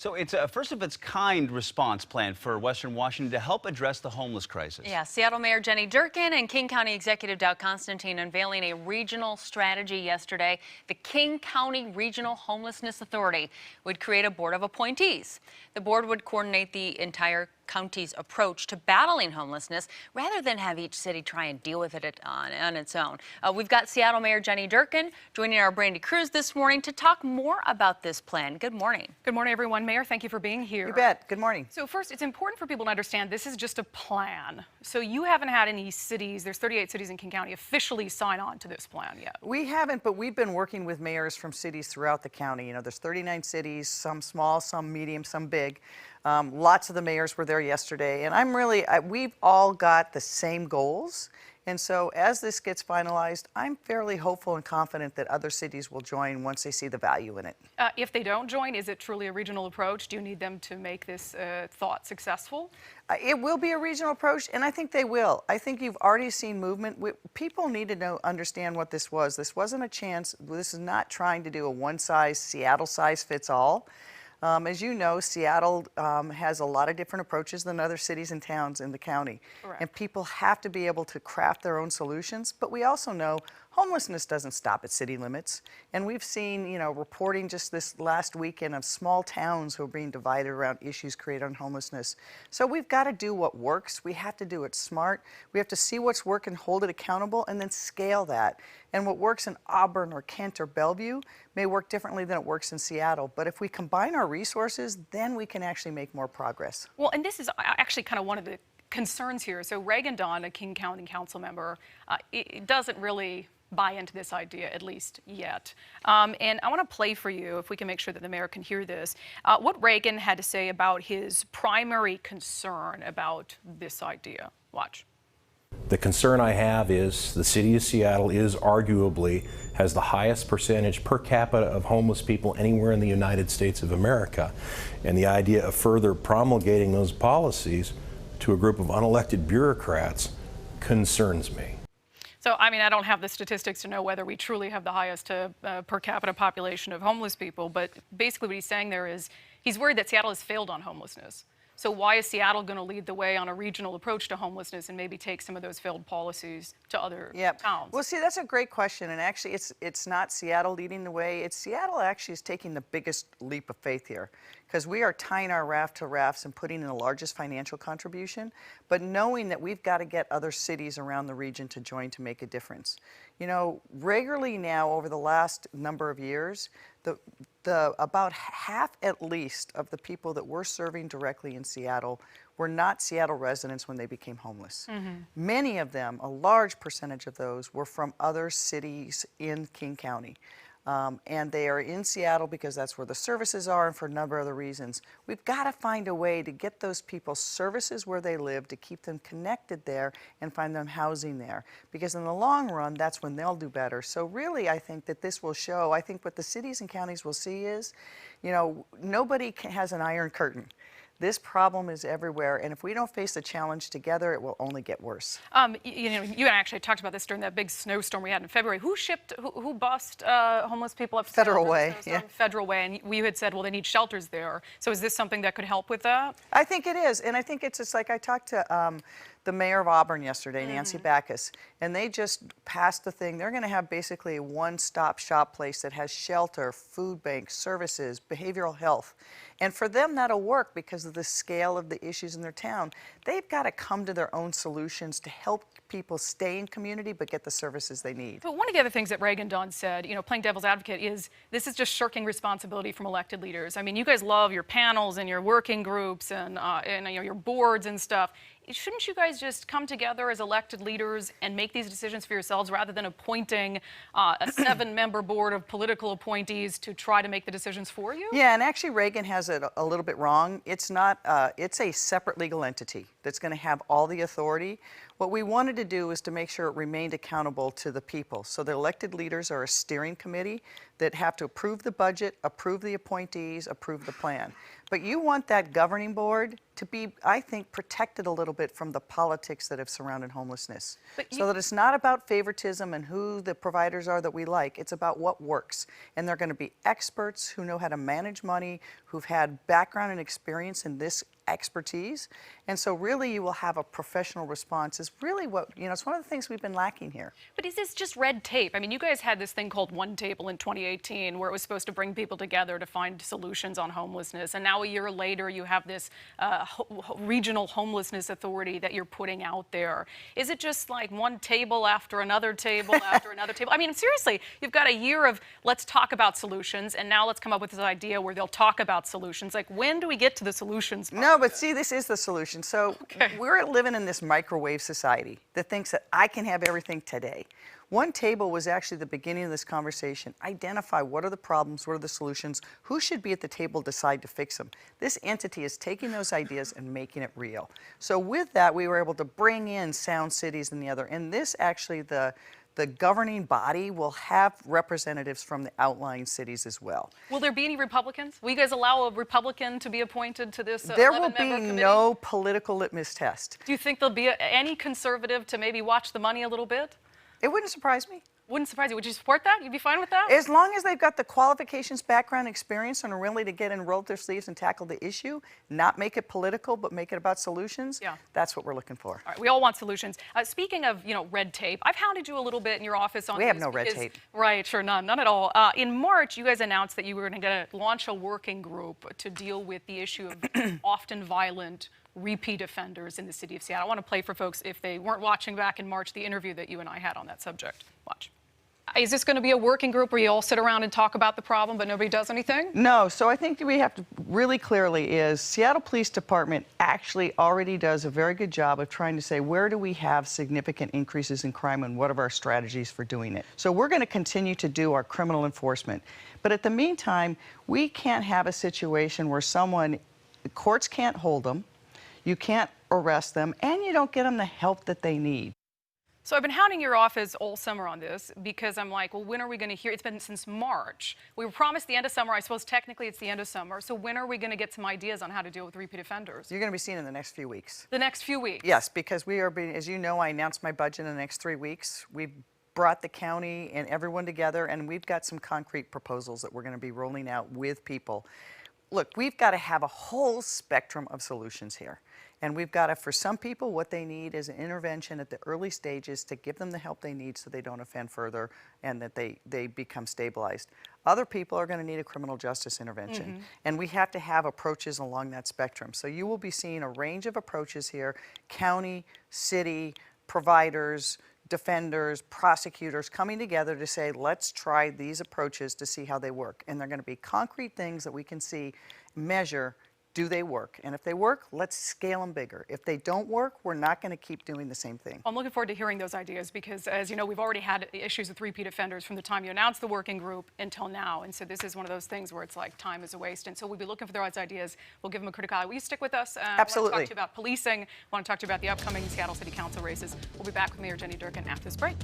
So it's a first of its kind response plan for Western Washington to help address the homeless crisis. Yeah, Seattle Mayor Jenny Durkan and King County Executive Doug Constantine unveiling a regional strategy yesterday. The King County Regional Homelessness Authority would create a board of appointees. The board would coordinate the entire county's approach to battling homelessness rather than have each city try and deal with it on its own. We've got Seattle Mayor Jenny Durkan joining our Brandi Kruse this morning to talk more about this plan. Good morning. Good morning, everyone. Mayor, thank you for being here. You bet. Good morning. So first, it's important for people to understand this is just a plan. So you haven't had any cities, there's 38 cities in King County, officially sign on to this plan yet. We haven't, but we've been working with mayors from cities throughout the county. You know, there's 39 cities, some small, some medium, some big. Lots of the mayors were there yesterday, and we've all got the same goals. And so as this gets finalized, I'm fairly hopeful and confident that other cities will join once they see the value in it. If they don't join, is it truly a regional approach? Do you need them to make this thought successful? It will be a regional approach, and I think they will. I think you've already seen movement. People need to understand what this was. This wasn't a chance. This is not trying to do a one-size, Seattle-size-fits-all. As you know, Seattle has a lot of different approaches than other cities and towns in the county. Correct. And people have to be able to craft their own solutions. But we also know homelessness doesn't stop at city limits. And we've seen, you know, reporting just this last weekend of small towns who are being divided around issues created on homelessness. So we've got to do what works. We have to do it smart. We have to see what's working, hold it accountable, and then scale that. And what works in Auburn or Kent or Bellevue may work differently than it works in Seattle. But if we combine our resources, then we can actually make more progress. Well, and this is actually kind of one of the concerns here. So Reagan Dunn, a King County council member, it doesn't really buy into this idea, at least yet. And I want to play for you, if we can make sure that the mayor can hear this, what Reagan had to say about his primary concern about this idea. Watch. The concern I have is the city of Seattle arguably has the highest percentage per capita of homeless people anywhere in the United States of America. And the idea of further promulgating those policies to a group of unelected bureaucrats concerns me. So, I mean, I don't have the statistics to know whether we truly have the highest per capita population of homeless people, but basically what he's saying there is he's worried that Seattle has failed on homelessness. So why is Seattle going to lead the way on a regional approach to homelessness and maybe take some of those failed policies to other towns? Well, see, that's a great question. And actually, it's not Seattle leading the way. It's Seattle actually is taking the biggest leap of faith here, because we are tying our raft to rafts and putting in the largest financial contribution, but knowing that we've got to get other cities around the region to join to make a difference. You know, regularly now over the last number of years, about half at least of the people that we're serving directly in Seattle were not Seattle residents when they became homeless. Mm-hmm. Many of them, a large percentage of those, were from other cities in King County. And they are in Seattle because that's where the services are and for a number of other reasons. We've got to find a way to get those people services where they live, to keep them connected there and find them housing there. Because in the long run, that's when they'll do better. So really, I think that this will show, I think what the cities and counties will see is, you know, nobody has an iron curtain. This problem is everywhere, and if we don't face the challenge together, it will only get worse. You know, you actually talked about this during that big snowstorm we had in February. Who bussed homeless people up? Federal Way, yeah. Federal Way, and we had said, well, they need shelters there. So is this something that could help with that? I think it is, and I think it's just like I talked to the mayor of Auburn yesterday, Nancy Backus, and they just passed the thing. They're going to have basically a one-stop shop place that has shelter, food bank, services, behavioral health. And for them, that'll work because of the scale of the issues in their town. They've got to come to their own solutions to help people stay in community but get the services they need. But one of the other things that Reagan Dunn said, you know, playing devil's advocate, is this is just shirking responsibility from elected leaders. I mean, you guys love your panels and your working groups and you know, your boards and stuff. Shouldn't you guys just come together as elected leaders and make these decisions for yourselves rather than appointing a 7-member board of political appointees to try to make the decisions for you? Yeah, and actually Reagan has it a little bit wrong. It's not, it's a separate legal entity. that's going to have all the authority. What we wanted to do is to make sure it remained accountable to the people. So the elected leaders are a steering committee that have to approve the budget, approve the appointees, approve the plan. But you want that governing board to be, I think, protected a little bit from the politics that have surrounded homelessness. So that it's not about favoritism and who the providers are that we like. It's about what works. And they're going to be experts who know how to manage money, who've had background and experience in this expertise. And so really you will have a professional response is really what, it's one of the things we've been lacking here. But is this just red tape? I mean, you guys had this thing called One Table in 2018 where it was supposed to bring people together to find solutions on homelessness. And now a year later, you have this regional homelessness authority that you're putting out there. Is it just like one table after another table after another table? I mean, seriously, you've got a year of let's talk about solutions, and now let's come up with this idea where they'll talk about solutions. Like, when do we get to the solutions part? No, but see, this is the solution. So we're living in this microwave society that thinks that I can have everything today. One Table was actually the beginning of this conversation. Identify what are the problems, what are the solutions, who should be at the table, decide to fix them. This entity is taking those ideas and making it real. So with that, we were able to bring in Sound Cities and the other. And this actually, the governing body will have representatives from the outlying cities as well. Will there be any Republicans? Will you guys allow a Republican to be appointed to this There will 11-member be committee? no political litmus test. Do you think there'll be any conservative to maybe watch the money a little bit? It wouldn't surprise me. Wouldn't surprise you. Would you support that? You'd be fine with that? As long as they've got the qualifications, background, experience, and are willing to get in, roll up their sleeves and tackle the issue, not make it political, but make it about solutions, that's what we're looking for. All right, we all want solutions. Speaking of, red tape, I've hounded you a little bit in your office on We have this no red because- tape. Right, sure, none at all. In March, you guys announced that you were going to launch a working group to deal with the issue of often violent repeat offenders in the city of Seattle. I want to play for folks, if they weren't watching back in March, the interview that you and I had on that subject. Watch. Is this going to be a working group where you all sit around and talk about the problem, but nobody does anything? No, so I think that we have to really clearly is Seattle Police Department actually already does a very good job of trying to say where do we have significant increases in crime and what are our strategies for doing it. So we're going to continue to do our criminal enforcement. But at the meantime, we can't have a situation where the courts can't hold them, you can't arrest them, and you don't get them the help that they need. So I've been hounding your office all summer on this because I'm like, well, when are we going to hear? It's been since March. We were promised the end of summer. I suppose technically it's the end of summer. So when are we going to get some ideas on how to deal with repeat offenders? You're going to be seeing in the next few weeks. The next few weeks? Yes, because we are being, as you know, I announced my budget in the next 3 weeks. We've brought the county and everyone together, and we've got some concrete proposals that we're going to be rolling out with people. Look, we've got to have a whole spectrum of solutions here. And we've got to, for some people, what they need is an intervention at the early stages to give them the help they need so they don't offend further and that they become stabilized. Other people are going to need a criminal justice intervention. And we have to have approaches along that spectrum. So you will be seeing a range of approaches here, county, city, providers, defenders, prosecutors coming together to say, let's try these approaches to see how they work. And they're going to be concrete things that we can see, measure, do they work? And if they work, let's scale them bigger. If they don't work, we're not going to keep doing the same thing. I'm looking forward to hearing those ideas because, as you know, we've already had issues with repeat offenders from the time you announced the working group until now. And so this is one of those things where it's like time is a waste. And so we'll be looking for those ideas. We'll give them a critical eye. Will you stick with us? Absolutely. I want to talk to you about policing. I want to talk to you about the upcoming Seattle City Council races. We'll be back with Mayor Jenny Durkan after this break.